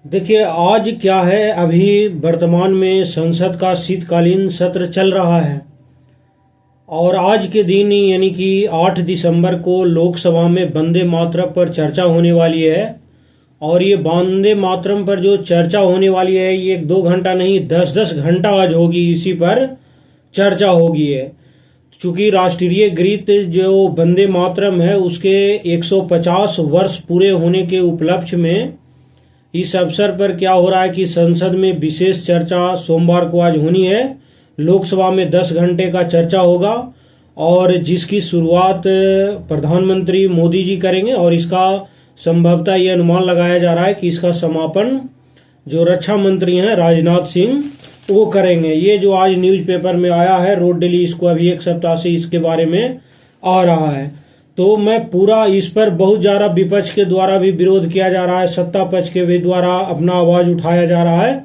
देखिए आज क्या है, अभी वर्तमान में संसद का शीतकालीन सत्र चल रहा है और आज के दिन यानी कि 8 दिसंबर को लोकसभा में वंदे मातरम पर चर्चा होने वाली है। और ये वंदे मातरम पर जो चर्चा होने वाली है ये 2 घंटा नहीं 10-10 घंटा आज होगी, इसी पर चर्चा होगी है। चूंकि राष्ट्रीय गीत जो वंदे मातरम है उसके 150 वर्ष पूरे होने के उपलक्ष्य में इस अवसर पर क्या हो रहा है कि संसद में विशेष चर्चा सोमवार को आज होनी है। लोकसभा में 10 घंटे का चर्चा होगा और जिसकी शुरुआत प्रधानमंत्री मोदी जी करेंगे और इसका संभवतः ये अनुमान लगाया जा रहा है कि इसका समापन जो रक्षा मंत्री हैं राजनाथ सिंह वो करेंगे। ये जो आज न्यूज़पेपर में आया है, रोड डेली इसको अभी एक सप्ताह से इसके बारे में आ रहा है। तो मैं पूरा इस पर बहुत ज़्यादा विपक्ष के द्वारा भी विरोध किया जा रहा है, सत्ता पक्ष के भी द्वारा अपना आवाज उठाया जा रहा है।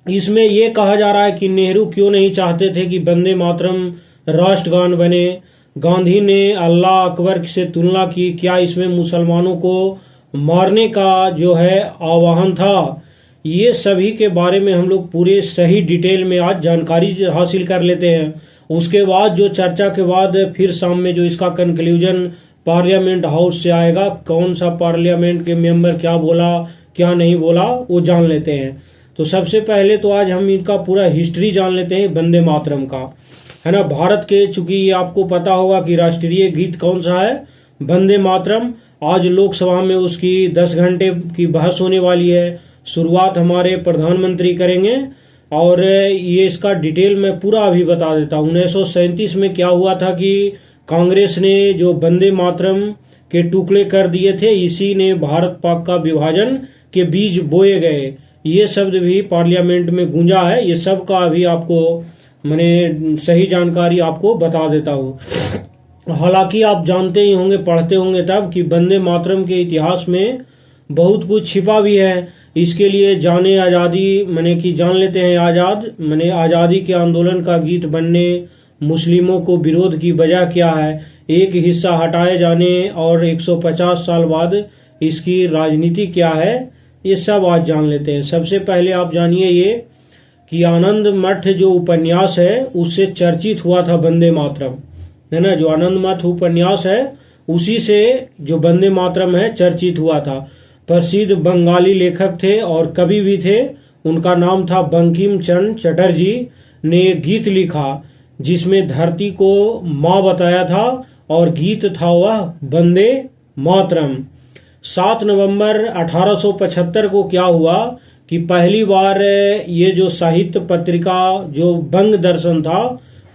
इसमें यह कहा जा रहा है कि नेहरू क्यों नहीं चाहते थे कि वंदे मातरम राष्ट्रगान बने। गांधी ने अल्लाह अकबर से तुलना की, क्या इसमें मुसलमानों को मारने का जो है आह्वान था। ये सभी के बारे में हम लोग पूरे सही डिटेल में आज जानकारी हासिल कर लेते हैं। उसके बाद जो चर्चा के बाद फिर शाम में जो इसका कंक्लूजन पार्लियामेंट हाउस से आएगा, कौन सा पार्लियामेंट के मेंबर क्या बोला क्या नहीं बोला वो जान लेते हैं। तो सबसे पहले तो आज हम इनका पूरा हिस्ट्री जान लेते हैं वंदे मातरम का, है ना। भारत के, चूंकि आपको पता होगा कि राष्ट्रीय गीत कौन सा है, वंदे मातरम। आज लोकसभा में उसकी 10 घंटे की बहस होने वाली है। शुरुआत हमारे प्रधानमंत्री करेंगे और ये इसका डिटेल में पूरा अभी बता देता हूँ। 1937 में क्या हुआ था कि कांग्रेस ने जो वंदे मातरम के टुकड़े कर दिए थे, इसी ने भारत पाक का विभाजन के बीज बोए गए। ये शब्द भी पार्लियामेंट में गूंजा है। ये सब का अभी आपको मैंने सही जानकारी आपको बता देता हूँ। हालांकि आप जानते ही होंगे, पढ़ते होंगे तब, कि वंदे मातरम के इतिहास में बहुत कुछ छिपा भी है। इसके लिए जाने आज़ादी मैंने कि जान लेते हैं आज़ादी के आंदोलन का गीत बनने मुस्लिमों को विरोध की वजह क्या है, एक हिस्सा हटाए जाने और 150 साल बाद इसकी राजनीति क्या है, ये सब आज जान लेते हैं। सबसे पहले आप जानिए ये कि आनंद मठ जो उपन्यास है उससे चर्चित हुआ था वंदे मातरम, है ना। जो आनंद मठ उपन्यास है उसी से जो वंदे मातरम है चर्चित हुआ था। प्रसिद्ध बंगाली लेखक थे और कवि भी थे, उनका नाम था बंकिम चंद्र चटर्जी, ने गीत लिखा जिसमें धरती को माँ बताया था और गीत था वह वंदे मातरम। 7 नवंबर 1875 को क्या हुआ कि पहली बार ये जो साहित्य पत्रिका जो बंग दर्शन था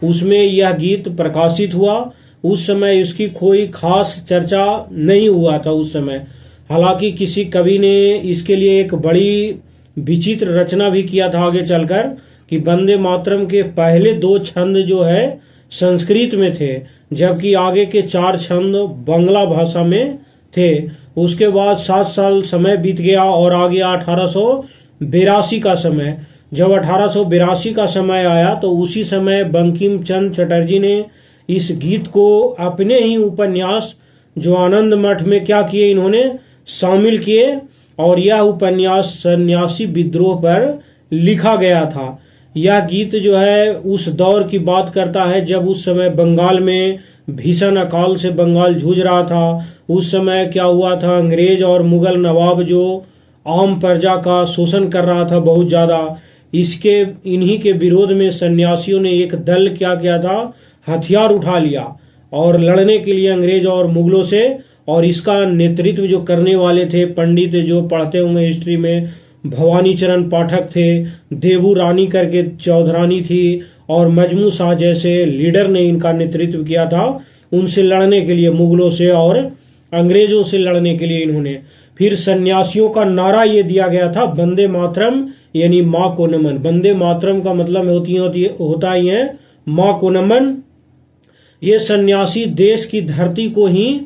उसमें यह गीत प्रकाशित हुआ। उस समय इसकी कोई खास चर्चा नहीं हुआ था उस समय। हालांकि किसी कवि ने इसके लिए एक बड़ी विचित्र रचना भी किया था आगे चलकर, कि वंदे मातरम के पहले 2 छंद जो है संस्कृत में थे, जबकि आगे के 4 छंद बांग्ला भाषा में थे। उसके बाद 7 साल समय बीत गया और आ गया 1882 का समय। जब 1882 का समय आया तो उसी समय बंकिम चंद्र चटर्जी ने इस गीत को अपने ही उपन्यास जो आनंद मठ में क्या किए, इन्होंने शामिल किए और यह उपन्यास सन्यासी विद्रोह पर लिखा गया था। यह गीत जो है उस दौर की बात करता है जब उस समय बंगाल में भीषण अकाल से बंगाल जूझ रहा था। उस समय क्या हुआ था, अंग्रेज और मुगल नवाब जो आम प्रजा का शोषण कर रहा था बहुत ज्यादा, इन्हीं के विरोध में सन्यासियों ने एक दल क्या किया था, हथियार उठा लिया और लड़ने के लिए अंग्रेज और मुगलों से। और इसका नेतृत्व जो करने वाले थे पंडित, जो पढ़ते होंगे हिस्ट्री में, भवानी चरण पाठक थे, देवू रानी करके चौधरानी थी और मजमू शाह जैसे लीडर ने इनका नेतृत्व किया था उनसे लड़ने के लिए, मुगलों से और अंग्रेजों से लड़ने के लिए इन्होंने। फिर सन्यासियों का नारा ये दिया गया था वंदे मातरम यानी माँ को नमन। वंदे मातरम का मतलब होता ही है माँ को नमन। ये सन्यासी देश की धरती को ही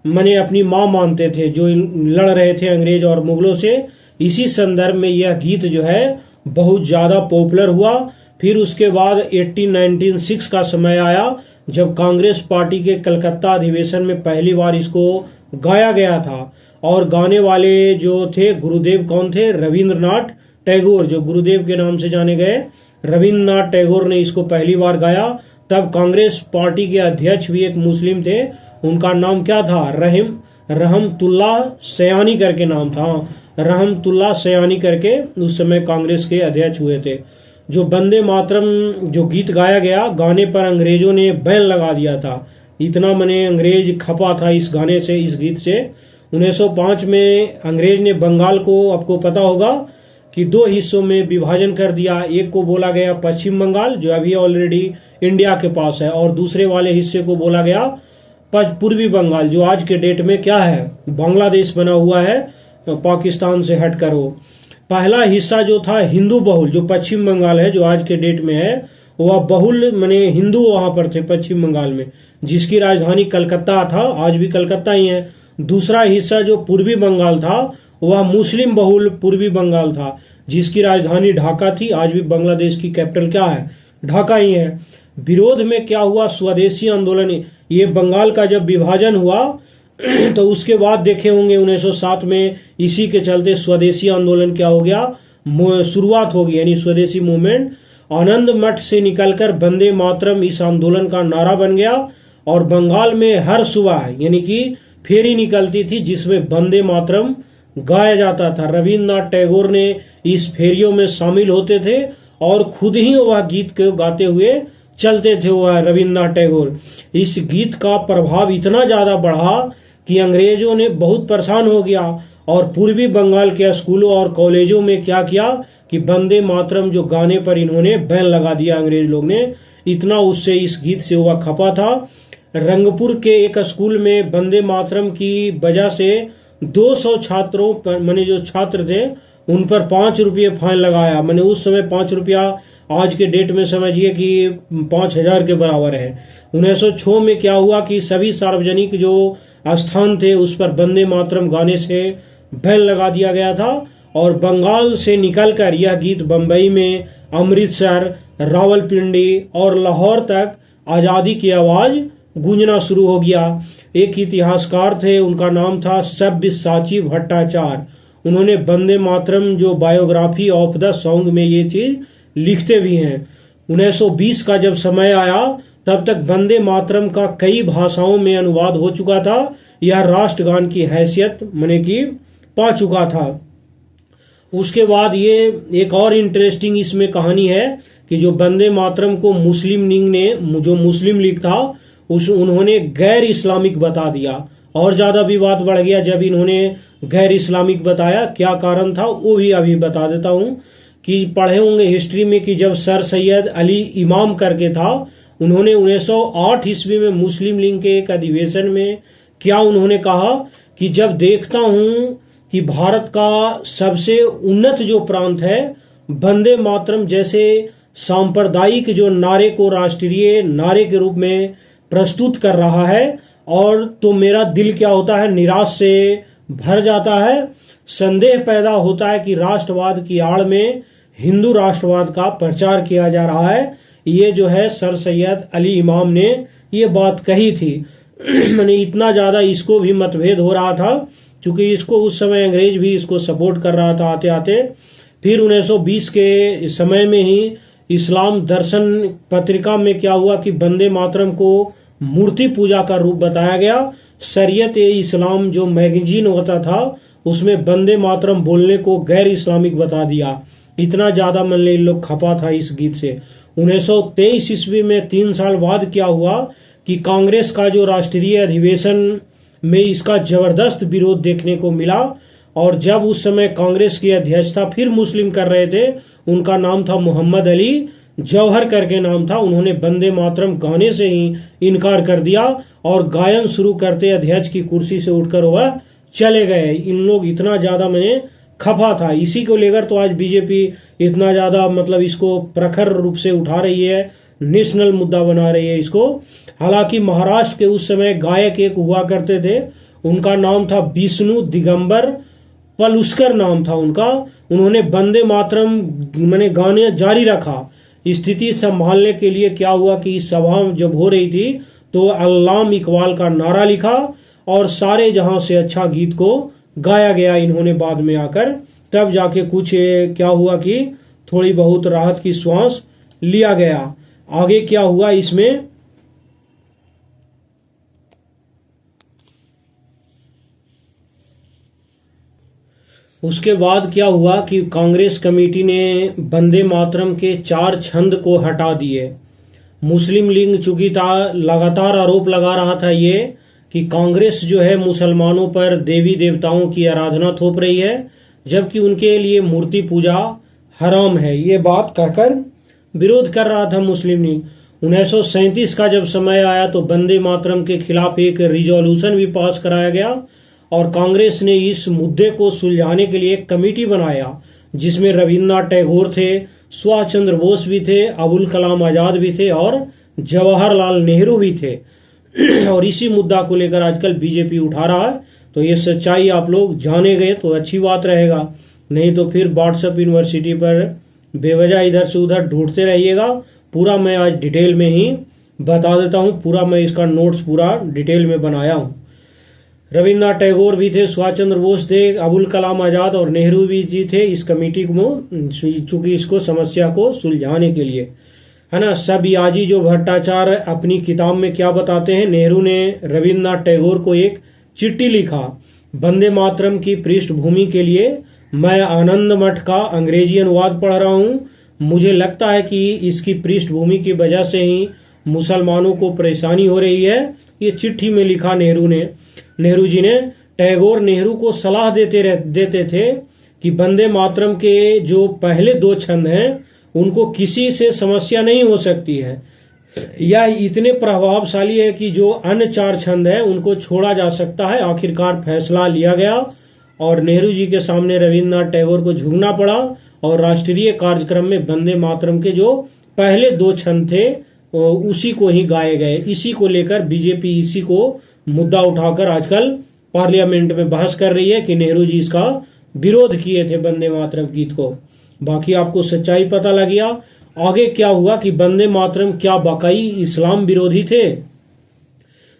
मने अपनी माँ मानते थे जो लड़ रहे थे अंग्रेज और मुगलों से। इसी संदर्भ में यह गीत जो है बहुत ज्यादा पॉपुलर हुआ। फिर उसके बाद 1906 का समय आया जब कांग्रेस पार्टी के कलकत्ता अधिवेशन में पहली बार इसको गाया गया था और गाने वाले जो थे गुरुदेव कौन थे? रविंद्रनाथ टैगोर, जो गुरुदेव के नाम से जाने गए रविंद्रनाथ टैगोर ने इसको पहली बार गाया। तब कांग्रेस पार्टी के अध्यक्ष भी एक मुस्लिम थे, उनका नाम क्या था? रहमतुल्ला सयानी करके नाम था। रहमतुल्ला सयानी करके उस समय कांग्रेस के अध्यक्ष हुए थे। जो वंदे मातरम जो गीत गाया गया, गाने पर अंग्रेजों ने बैन लगा दिया था। इतना मने अंग्रेज खपा था इस गाने से, इस गीत से। 1905 में अंग्रेज ने बंगाल को, आपको पता होगा कि 2 हिस्सों में विभाजन कर दिया। एक को बोला गया पश्चिम बंगाल, जो अभी ऑलरेडी इंडिया के पास है, और दूसरे वाले हिस्से को बोला गया पूर्वी बंगाल, जो आज के डेट में क्या है? बांग्लादेश बना हुआ है, पाकिस्तान से हटकर। वो पहला हिस्सा जो था हिंदू बहुल, जो पश्चिम बंगाल है, जो आज के डेट में है, वह बहुल माने हिंदू वहां पर थे पश्चिम बंगाल में, जिसकी राजधानी कलकत्ता था, आज भी कलकत्ता ही है। दूसरा हिस्सा जो पूर्वी बंगाल था, वह मुस्लिम बहुल पूर्वी बंगाल था, जिसकी राजधानी ढाका थी। आज भी बांग्लादेश की कैपिटल क्या है? ढाका ही है। विरोध में क्या हुआ? स्वदेशी आंदोलन। ये बंगाल का जब विभाजन हुआ तो उसके बाद देखे होंगे 1907 में इसी के चलते स्वदेशी आंदोलन क्या हो गया? शुरुआत होगी, यानी स्वदेशी मूवमेंट। आनंद मठ से निकलकर वंदे मातरम इस आंदोलन का नारा बन गया, और बंगाल में हर सुबह यानी कि फेरी निकलती थी जिसमें वंदे मातरम गाया जाता था। रविंद्रनाथ टैगोर ने इस फेरियों में शामिल होते थे और खुद ही वह गीत को गाते हुए चलते थे। वह रविंद्रनाथ टैगोर, इस गीत का प्रभाव इतना ज्यादा बढ़ा कि अंग्रेजों ने बहुत परेशान हो गया, और पूर्वी बंगाल के स्कूलों और कॉलेजों में क्या किया कि वंदे मातरम जो गाने पर इन्होंने बैन लगा दिया अंग्रेज लोग ने। इतना उससे इस गीत से हुआ खपा था। रंगपुर के एक स्कूल में वंदे मातरम की वजह से 200 छात्रों पर, माने जो छात्र थे उन पर 5 रुपये फाइन लगाया। मैंने उस समय 5 रुपया आज के डेट में समझिए कि 5000 के बराबर है। 1906 में क्या हुआ कि सभी सार्वजनिक जो स्थान थे उस पर वंदे मातरम गाने से बैन लगा दिया गया था, और बंगाल से निकलकर यह गीत बंबई में, अमृतसर, रावलपिंडी और लाहौर तक आजादी की आवाज गूंजना शुरू हो गया। एक इतिहासकार थे, उनका नाम था सब्यसाची भट्टाचार्य। उन्होंने वंदे मातरम जो बायोग्राफी ऑफ द सॉन्ग में ये चीज लिखते भी हैं। 1920 का जब समय आया तब तक वंदे मातरम का कई भाषाओं में अनुवाद हो चुका था। यह राष्ट्रगान की हैसियत माने कि पा चुका था। उसके बाद ये एक और इंटरेस्टिंग इसमें कहानी है कि जो वंदे मातरम को मुस्लिम लीग ने, जो मुस्लिम लीग था, उन्होंने गैर इस्लामिक बता दिया, और ज्यादा विवाद बढ़ गया जब इन्होंने गैर इस्लामिक बताया। क्या कारण था वो भी अभी बता देता हूं कि पढ़े होंगे हिस्ट्री में कि जब सर सैयद अली इमाम करके था, उन्होंने 1908 ईस्वी में मुस्लिम लीग के एक अधिवेशन में क्या उन्होंने कहा कि जब देखता हूं कि भारत का सबसे उन्नत जो प्रांत है वंदे मातरम जैसे सांप्रदायिक जो नारे को राष्ट्रीय नारे के रूप में प्रस्तुत कर रहा है, और तो मेरा दिल क्या होता है? निराश से भर जाता है। संदेह पैदा होता है कि राष्ट्रवाद की आड़ में हिंदू राष्ट्रवाद का प्रचार किया जा रहा है। ये जो है सर सैयद अली इमाम ने ये बात कही थी। मैंने इतना ज्यादा इसको भी मतभेद हो रहा था, क्योंकि इसको उस समय अंग्रेज भी इसको सपोर्ट कर रहा था आते आते। फिर 1920 के समय में ही इस्लाम दर्शन पत्रिका में क्या हुआ कि वंदे मातरम को मूर्ति पूजा का रूप बताया गया। शरीयत ए इस्लाम जो मैगजीन होता था उसमें वंदे मातरम बोलने को गैर इस्लामिक बता दिया। इतना ज्यादा मन इन लोग खपा था इस गीत से। 1923 ईस्वी में 3 साल बाद क्या हुआ कि कांग्रेस का जो राष्ट्रीय अधिवेशन में इसका जबरदस्त विरोध देखने को मिला, और जब उस समय कांग्रेस की अध्यक्षता फिर मुस्लिम कर रहे थे, उनका नाम था मोहम्मद अली जौहर करके नाम था। उन्होंने वंदे मातरम गाने से ही इनकार कर दिया और गायन शुरू करते अध्यक्ष की कुर्सी से उठकर वह चले गए। इन लोग इतना ज्यादा मैंने खफा था। इसी को लेकर तो आज बीजेपी इतना ज्यादा मतलब इसको प्रखर रूप से उठा रही है, नेशनल मुद्दा बना रही है इसको। हालांकि महाराष्ट्र के उस समय गायक एक हुआ करते थे, उनका नाम था विष्णु दिगंबर पलुस्कर नाम था उनका। उन्होंने वंदे मातरम मैंने गाने जारी रखा। स्थिति संभालने के लिए क्या हुआ कि सभा जब हो रही थी तो अल्लाम इकबाल का नारा लिखा और सारे जहां से अच्छा गीत को गाया गया इन्होंने बाद में आकर, तब जाके कुछ क्या हुआ कि थोड़ी बहुत राहत की श्वास लिया गया। आगे क्या हुआ इसमें, उसके बाद क्या हुआ कि कांग्रेस कमेटी ने वंदे मातरम के 4 छंद को हटा दिए। मुस्लिम लीग चूंकि लगातार आरोप लगा रहा था ये कि कांग्रेस जो है मुसलमानों पर देवी देवताओं की आराधना थोप रही है, जबकि उनके लिए मूर्ति पूजा हराम है, ये बात कहकर विरोध कर रहा था मुस्लिम लीग। 1937 का जब समय आया तो वंदे मातरम के खिलाफ एक रिजोल्यूशन भी पास कराया गया और कांग्रेस ने इस मुद्दे को सुलझाने के लिए एक कमेटी बनाया जिसमें रविन्द्रनाथ टैगोर थे, सुभाष चंद्र बोस भी थे, अबुल कलाम आजाद भी थे और जवाहरलाल नेहरू भी थे। और इसी मुद्दा को लेकर आजकल बीजेपी उठा रहा है, तो ये सच्चाई आप लोग जाने गए तो अच्छी बात रहेगा, नहीं तो फिर व्हाट्सएप यूनिवर्सिटी पर बेवजह इधर से उधर ढूंढते रहिएगा। पूरा मैं आज डिटेल में ही बता देता हूँ, पूरा मैं इसका नोट्स पूरा डिटेल में बनाया हूँ। रविन्द्रनाथ टैगोर भी थे, सुभाष चंद्र बोस थे, अबुल कलाम आजाद और नेहरू भी जी थे इस कमेटी को, चूंकि इसको समस्या को सुलझाने के लिए, है ना। सबियाजी जो भट्टाचार्य अपनी किताब में क्या बताते हैं, नेहरू ने रविन्द्रनाथ टैगोर को एक चिट्ठी लिखा वंदे मातरम की पृष्ठभूमि के लिए। मैं आनंद मठ का अंग्रेजी अनुवाद पढ़ रहा हूँ, मुझे लगता है कि इसकी पृष्ठभूमि की वजह से ही मुसलमानों को परेशानी हो रही है। ये चिट्ठी में लिखा नेहरू जी ने। टैगोर नेहरू को सलाह देते थे कि वंदे मातरम के जो पहले 2 छंद हैं उनको किसी से समस्या नहीं हो सकती है, यह इतने प्रभावशाली है कि जो अन्य 4 छंद हैं उनको छोड़ा जा सकता है। आखिरकार फैसला लिया गया और नेहरू जी के सामने रविन्द्रनाथ टैगोर को झुकना पड़ा और राष्ट्रीय कार्यक्रम में वंदे मातरम के जो पहले 2 छंद थे उसी को ही गाए गए। इसी को लेकर बीजेपी इसी को मुद्दा उठाकर आजकल पार्लियामेंट में बहस कर रही है कि नेहरू जी इसका विरोध किए थे वंदे मातरम गीत को। बाकी आपको सच्चाई पता लग गया। आगे क्या हुआ कि वंदे मातरम क्या वाकई इस्लाम विरोधी थे।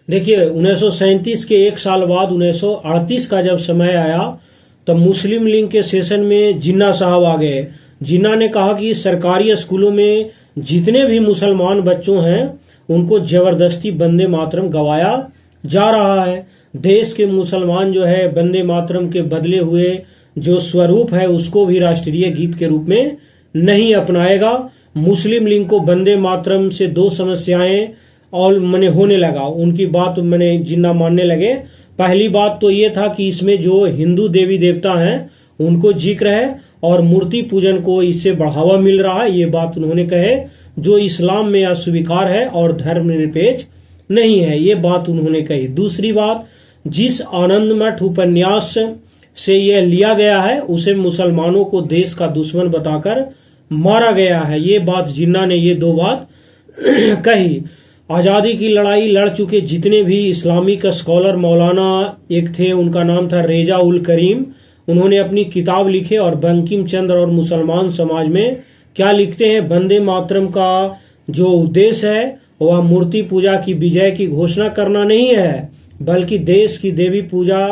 देखिए 1937 के 1 साल बाद 1938 का जब समय आया तब मुस्लिम लीग के सेशन में जिन्ना साहब आ गए। जिन्ना ने कहा कि सरकारी स्कूलों में जितने भी मुसलमान बच्चों हैं उनको जबरदस्ती वंदे मातरम गवाया जा रहा है। देश के मुसलमान जो है वंदे मातरम के बदले हुए जो स्वरूप है उसको भी राष्ट्रीय गीत के रूप में नहीं अपनाएगा। मुस्लिम लीग को वंदे मातरम से 2 समस्याएं और मने होने लगा, उनकी बात मैंने जिन्ना मानने लगे। पहली बात तो ये था कि इसमें जो हिंदू देवी देवता हैं उनको जिक्र है और मूर्ति पूजन को इससे बढ़ावा मिल रहा है, ये बात उन्होंने कहे, जो इस्लाम में अस्वीकार है और धर्मनिरपेक्ष नहीं है, ये बात उन्होंने कही। दूसरी बात, जिस आनंद मठ उपन्यास से यह लिया गया है उसे मुसलमानों को देश का दुश्मन बताकर मारा गया है, ये बात जिन्ना ने ये 2 बात कही। आज़ादी की लड़ाई लड़ चुके जितने भी इस्लामिक स्कॉलर, मौलाना एक थे उनका नाम था रेजा उल करीम, उन्होंने अपनी किताब लिखे और बंकिम चंद्र और मुसलमान समाज में क्या लिखते हैं, वंदे मातरम का जो उद्देश्य है वह मूर्ति पूजा की विजय की घोषणा करना नहीं है, बल्कि देश की देवी पूजा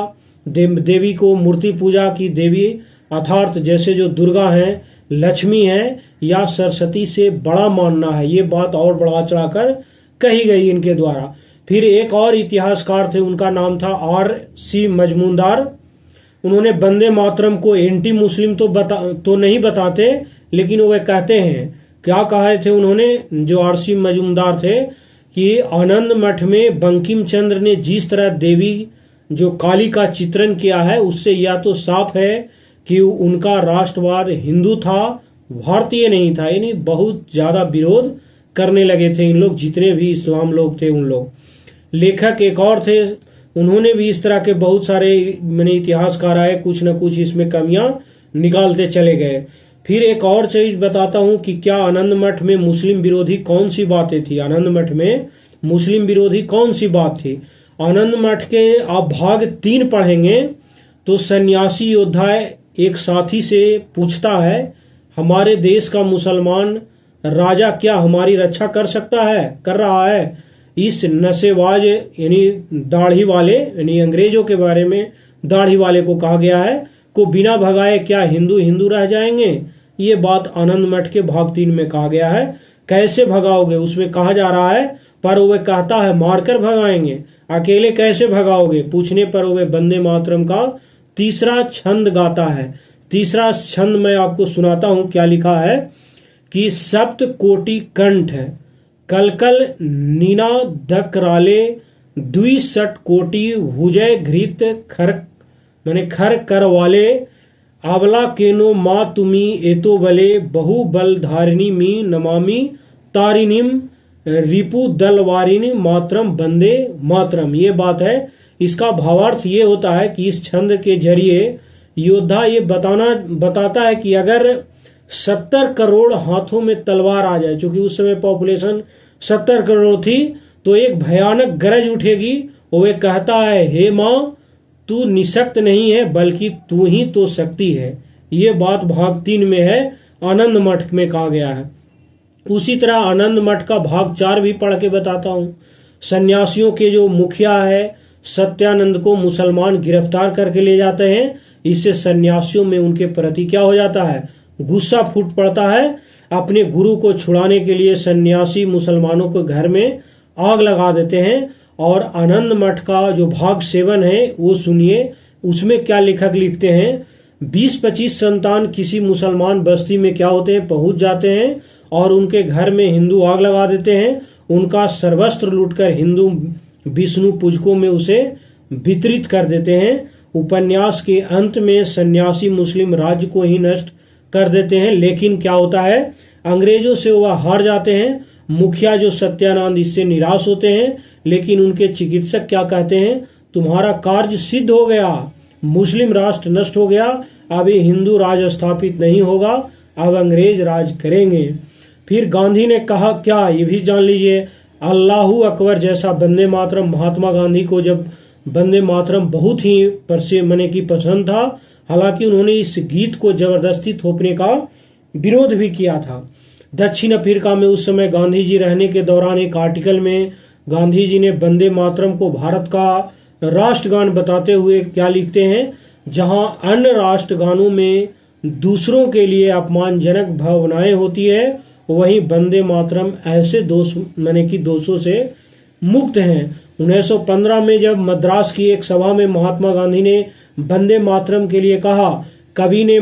देवी को मूर्ति पूजा की देवी अर्थात जैसे जो दुर्गा हैं, लक्ष्मी हैं या सरस्वती से बड़ा मानना है, ये बात और बढ़ा चढ़ाकर कही गई इनके द्वारा। फिर एक और इतिहासकार थे उनका नाम था R.C. मजमूदार, उन्होंने वंदे मातरम को एंटी मुस्लिम तो नहीं बताते, लेकिन वो कहते हैं, क्या कहा थे उन्होंने, जो R.C. मजमूदार थे, कि आनंद मठ में बंकिम चंद्र ने जिस तरह देवी जो काली का चित्रण किया है उससे या तो साफ है कि उनका राष्ट्रवाद हिंदू था, भारतीय नहीं था, यानी बहुत ज्यादा विरोध करने लगे थे इन लोग, जितने भी इस्लाम लोग थे उन लोग। लेखक एक और थे, उन्होंने भी इस तरह के बहुत सारे मैंने इतिहासकार आए, कुछ न कुछ इसमें कमियां निकालते चले गए। फिर एक और चीज बताता हूं कि क्या आनंद मठ में मुस्लिम विरोधी कौन सी बातें थी। आनंद मठ में मुस्लिम विरोधी कौन सी बात थी। आनंद मठ के आप भाग 3 पढ़ेंगे तो सन्यासी योद्धा एक साथी से पूछता है, हमारे देश का मुसलमान राजा क्या हमारी रक्षा कर सकता है, कर रहा है। इस नशेबाज यानी दाढ़ी वाले यानी अंग्रेजों के बारे में दाढ़ी वाले को कहा गया है, को बिना भगाए क्या हिंदू हिंदू रह जाएंगे। ये बात आनंद मठ के भाग 3 में कहा गया है। कैसे भगाओगे उसमें कहा जा रहा है, पर वह कहता है मारकर भगाएंगे। अकेले कैसे भगाओगे पूछने पर वह वंदे मातरम का तीसरा छंद गाता है। तीसरा छंद मैं आपको सुनाता हूं क्या लिखा है कि सप्त कोटि कंठ है कलकल नीना दकराले द्विसठ कोटि भुजय घृत खर खर कर वाले आवला केनो माँ तुमी एतो बले बहु बल धारिणी मी नमामि तारिणीम रिपु दलवारिणी मातरम वंदे मातरम। ये बात है। इसका भावार्थ ये होता है कि इस छंद के जरिए योद्धा ये बताता है कि अगर 70 करोड़ हाथों में तलवार आ जाए, क्योंकि उस समय पॉपुलेशन 70 करोड़ थी, तो एक भयानक गरज उठेगी। वो कहता है हे माँ तू निशक्त नहीं है बल्कि तू ही तो शक्ति है। ये बात भाग 3 में है, आनंद मठ में कहा गया है। उसी तरह आनंद मठ का भाग 4 भी पढ़ के बताता हूं। सन्यासियों के जो मुखिया है सत्यानंद को मुसलमान गिरफ्तार करके ले जाते हैं। इससे सन्यासियों में उनके प्रति क्या हो जाता है, गुस्सा फूट पड़ता है। अपने गुरु को छुड़ाने के लिए सन्यासी मुसलमानों को घर में आग लगा देते हैं। और आनंद मठ का जो भाग 7 है वो सुनिए, उसमें क्या लेखक लिखते हैं। 20-25 संतान किसी मुसलमान बस्ती में क्या होते हैं, पहुंच जाते हैं और उनके घर में हिंदू आग लगा देते हैं। उनका सर्वस्त्र लूटकर हिंदू विष्णु पूजकों में उसे वितरित कर देते हैं। उपन्यास के अंत में सन्यासी मुस्लिम राज्य को ही नष्ट कर देते हैं। लेकिन क्या होता है, अंग्रेजों से वह हार जाते हैं। मुखिया जो सत्यानंद इससे निराश होते हैं, लेकिन उनके चिकित्सक क्या कहते हैं, तुम्हारा कार्य सिद्ध हो गया, मुस्लिम राष्ट्र नष्ट हो गया, अब ये हिंदू राज स्थापित नहीं होगा, अब अंग्रेज राज करेंगे। फिर गांधी ने कहा क्या, ये भी जान लीजिए। अल्लाहू अकबर जैसा वंदे मातरम, महात्मा गांधी को जब वंदे मातरम बहुत ही पसंद था। हालांकि उन्होंने इस गीत को जबरदस्ती थोपने का विरोध भी किया था। दक्षिण अफ्रीका में उस समय गांधी जी रहने के दौरान एक आर्टिकल में गांधी जी ने वंदे मातरम को भारत का राष्ट्रगान बताते हुए क्या लिखते हैं, जहां अन्य राष्ट्रगानों में दूसरों के लिए अपमानजनक भावनाएं होती है, वहीं वंदे मातरम ऐसे दोषों से मुक्त हैं। 1915 में जब मद्रास की एक सभा में महात्मा गांधी ने वंदे मातरम के लिए कहा, कवि ने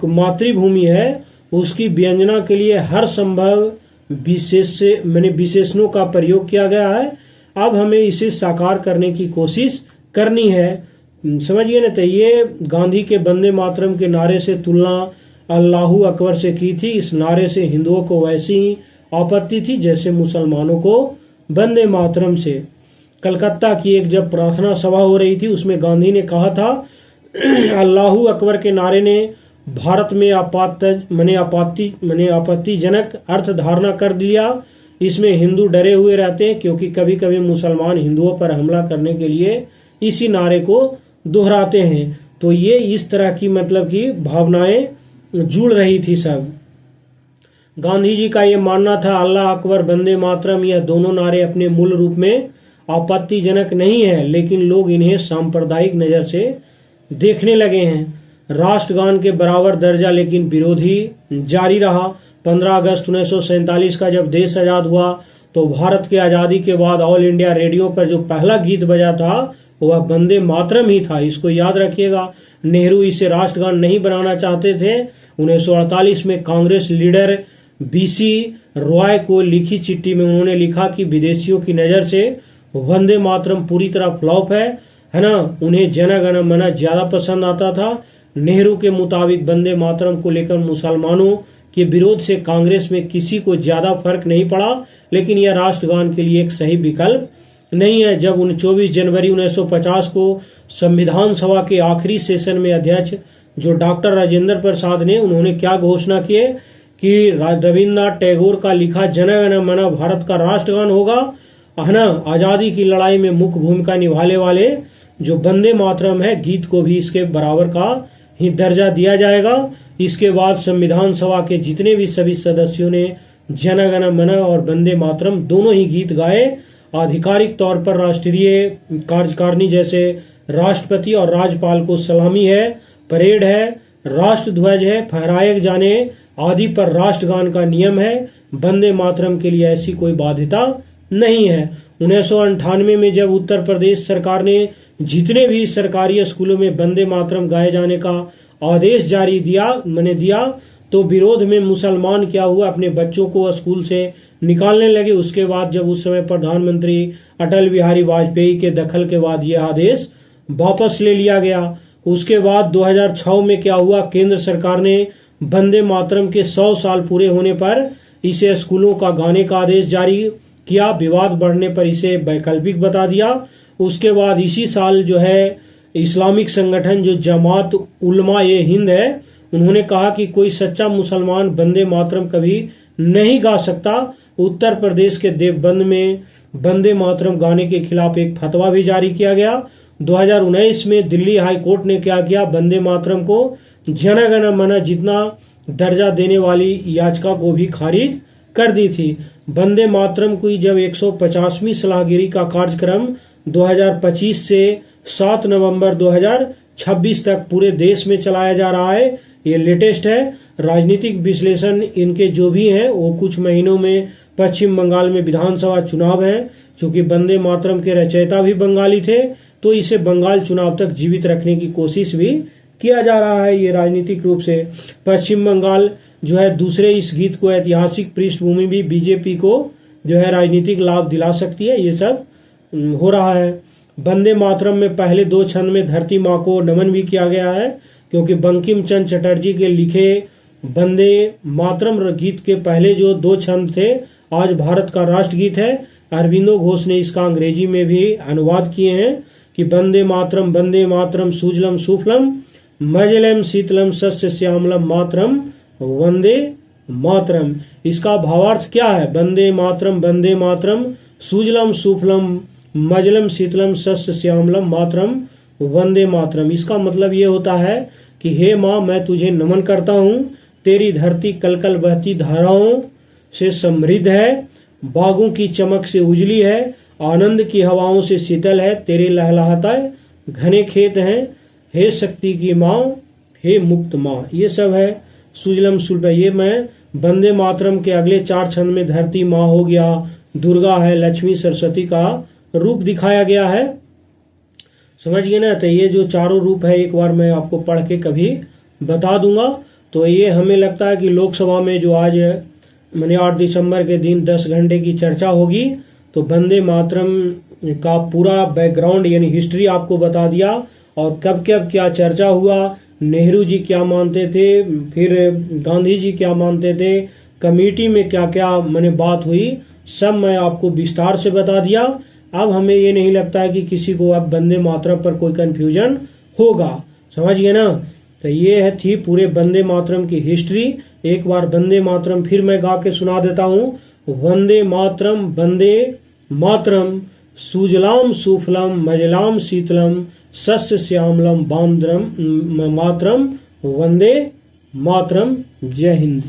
मातृभूमि है उसकी व्यंजना के लिए हर संभव विशेषणों का प्रयोग किया गया है, अब हमें इसे साकार करने की कोशिश करनी है। समझिए ना। तो ये गांधी के वंदे मातरम के नारे से तुलना अल्लाहू अकबर से की थी। इस नारे से हिंदुओं को वैसी ही आपत्ति थी जैसे मुसलमानों को वंदे मातरम से। कलकत्ता की एक जब प्रार्थना सभा हो रही थी, उसमें गांधी ने कहा था अल्लाहू अकबर के नारे ने भारत में आपत्तिजनक अर्थ धारणा कर दिया। इसमें हिंदू डरे हुए रहते हैं क्योंकि कभी कभी मुसलमान हिंदुओं पर हमला करने के लिए इसी नारे को दोहराते हैं। तो ये इस तरह की की भावनाएं जुड़ रही थी सब। गांधी जी का ये मानना था अल्लाह अकबर वंदे मातरम, यह दोनों नारे अपने मूल रूप में आपत्तिजनक नहीं है, लेकिन लोग इन्हें सांप्रदायिक नजर से देखने लगे हैं। राष्ट्रगान के बराबर दर्जा लेकिन विरोधी जारी रहा। 15 अगस्त 1947 का जब देश आजाद हुआ तो भारत की आजादी के बाद ऑल इंडिया रेडियो पर जो पहला गीत बजा था वह वंदे मातरम ही था। इसको याद रखिएगा। नेहरू इसे राष्ट्रगान नहीं बनाना चाहते थे। 1948 में कांग्रेस लीडर बीसी रॉय को लिखी चिट्ठी में उन्होंने लिखा कि विदेशियों की नजर से वंदे मातरम पूरी तरह फ्लॉप है ना। उन्हें जन गण मन ज्यादा पसंद आता था। नेहरू के मुताबिक वंदे मातरम को लेकर मुसलमानों के विरोध से कांग्रेस में किसी को ज्यादा फर्क नहीं पड़ा, लेकिन यह राष्ट्रगान के लिए एक सही विकल्प नहीं है। जब 24 जनवरी 1950 को संविधान सभा के आखिरी सेशन में अध्यक्ष जो डॉक्टर राजेंद्र प्रसाद ने, उन्होंने क्या घोषणा की कि रविन्द्रनाथ टैगोर का लिखा जन गण मन भारत का राष्ट्रगान होगा, है ना। आजादी की लड़ाई में मुख्य भूमिका निभाने वाले जो वंदे मातरम है गीत को भी इसके बराबर का ही दर्जा दिया जाएगा। इसके बाद संविधान सभा के जितने भी सभी सदस्यों ने जन गण मन और वंदे मातरम दोनों ही गीत गाए। आधिकारिक तौर पर राष्ट्रीय कार्यकारिणी जैसे राष्ट्रपति और राज्यपाल को सलामी है, परेड है, राष्ट्र ध्वज है, फहराए जाने आदि पर राष्ट्रगान का नियम है। वंदे मातरम के लिए ऐसी कोई बाध्यता नहीं है। 1998 में जब उत्तर प्रदेश सरकार ने जितने भी सरकारी स्कूलों में वंदे मातरम गाए जाने का आदेश जारी दिया तो विरोध में मुसलमान क्या हुआ, अपने बच्चों को स्कूल से निकालने लगे। उसके बाद जब उस समय प्रधानमंत्री अटल बिहारी वाजपेयी के दखल के बाद यह आदेश वापस ले लिया गया। उसके बाद 2006 में क्या हुआ, केंद्र सरकार ने वंदे मातरम के 100 साल पूरे होने पर इसे स्कूलों का गाने का आदेश जारी किया। विवाद बढ़ने पर इसे वैकल्पिक बता दिया। उसके बाद इसी साल जो है इस्लामिक संगठन जो जमात उलमा ए हिंद है, उन्होंने कहा कि कोई सच्चा मुसलमान वंदे मातरम कभी नहीं गा सकता। उत्तर प्रदेश के देवबंद में वंदे मातरम गाने के खिलाफ एक फतवा भी जारी किया गया। 2019 में दिल्ली हाई कोर्ट ने क्या किया, वंदे मातरम को जन गण मन जितना दर्जा देने वाली याचिका को भी खारिज कर दी थी। वंदे मातरम की जब 150वीं सलाहगिरी का कार्यक्रम 2025 से 7 नवंबर 2026 तक पूरे देश में चलाया जा रहा है। ये लेटेस्ट है। राजनीतिक विश्लेषण इनके जो भी हैं वो कुछ महीनों में पश्चिम बंगाल में विधानसभा चुनाव है। चूंकि वंदे मातरम के रचयिता भी बंगाली थे तो इसे बंगाल चुनाव तक जीवित रखने की कोशिश भी किया जा रहा है। ये राजनीतिक रूप से पश्चिम बंगाल जो है दूसरे इस गीत को ऐतिहासिक पृष्ठभूमि भी बीजेपी को जो है राजनीतिक लाभ दिला सकती है। ये सब हो रहा है। वंदे मातरम में पहले 2 छंद में धरती माँ को नमन भी किया गया है, क्योंकि बंकिम चंद्र चटर्जी के लिखे वंदे मातरम गीत के पहले जो 2 छंद थे आज भारत का राष्ट्रगीत है। अरविंदो घोष ने इसका अंग्रेजी में भी अनुवाद किए हैं कि वंदे मातरम सुजलम सुफलम मजलम शीतलम सस्य श्यामलम मातरम वंदे मातरम। इसका भावार्थ क्या है? वंदे मातरम सुजलम सुफलम मजलम शीतलम सस्य श्यामलम मातरम वंदे मातरम। इसका मतलब ये होता है कि हे माँ, मैं तुझे नमन करता हूँ। तेरी धरती कलकल बहती धाराओं से समृद्ध है, बागों की चमक से उजली है, आनंद की हवाओं से शीतल है। तेरे लहलहाता घने खेत हैं, हे शक्ति की माँ, हे मुक्त माँ। ये सब है सुजलम सुलभ। ये मैं वंदे मातरम के अगले 4 छंद में धरती माँ हो गया, दुर्गा है, लक्ष्मी सरस्वती का रूप दिखाया गया है। समझिए ना। तो ये जो चारों रूप है एक बार मैं आपको पढ़ के कभी बता दूंगा। तो ये हमें लगता है कि लोकसभा में जो आज मैंने 8 दिसंबर के दिन 10 घंटे की चर्चा होगी, तो वंदे मातरम का पूरा बैकग्राउंड यानी हिस्ट्री आपको बता दिया और कब कब क्या चर्चा हुआ, नेहरू जी क्या मानते थे, फिर गांधी जी क्या मानते थे, कमेटी में क्या क्या मैंने बात हुई, सब मैं आपको विस्तार से बता दिया। अब हमें ये नहीं लगता है कि किसी को अब वंदे मातरम पर कोई कंफ्यूजन होगा। समझिए ना। तो ये थी पूरे वंदे मातरम की हिस्ट्री। एक बार वंदे मातरम फिर मैं गा के सुना देता हूँ। वंदे मातरम सुजलाम सुफलम मजलाम शीतलम सस्य श्यामलम बांद्रम मातरम वंदे मातरम। जय हिंद।